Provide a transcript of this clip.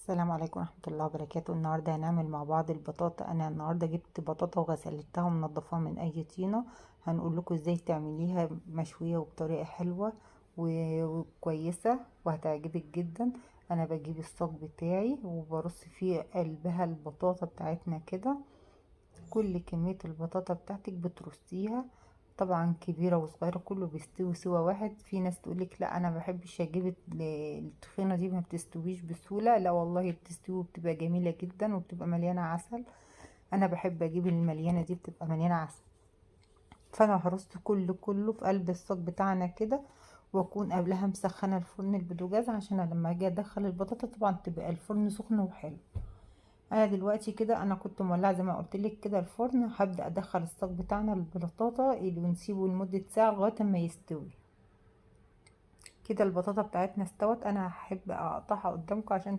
السلام عليكم ورحمة الله وبركاته. النهاردة هنعمل مع بعض البطاطا. انا النهاردة جبت بطاطا وغسلتها ومنضفاها من اي طينة. هنقول لكم ازاي تعمليها مشوية وبطريقة حلوة وكويسة وهتعجبك جدا. انا بجيب الصاج بتاعي وبرص فيه قلبها البطاطا بتاعتنا كده. كل كمية البطاطا بتاعتك بترصيها، طبعا كبيرة وصغيرة كله بيستوي سوا واحد. في ناس تقولك لا انا بحبش اجيب التخينة دي ما بتستويش بسهولة، لا والله بتستوي وبتبقى جميلة جدا وبتبقى مليانة عسل. انا بحب اجيب المليانة دي بتبقى مليانة عسل. فانا هرص كله في قلب الصاج بتاعنا كده، واكون قبلها مسخنة الفرن البوتاجاز عشان لما اجي ادخل البطاطا طبعا تبقى الفرن سخن وحلو. انا دلوقتي كده انا كنت مولعه زي ما قلت لك كده الفرن، هبدا ادخل الصاج بتاعنا البطاطا اللي بنسيبه لمده ساعه لغايه ما يستوي. كده البطاطا بتاعتنا استوت. انا هحب اقطعها قدامكم عشان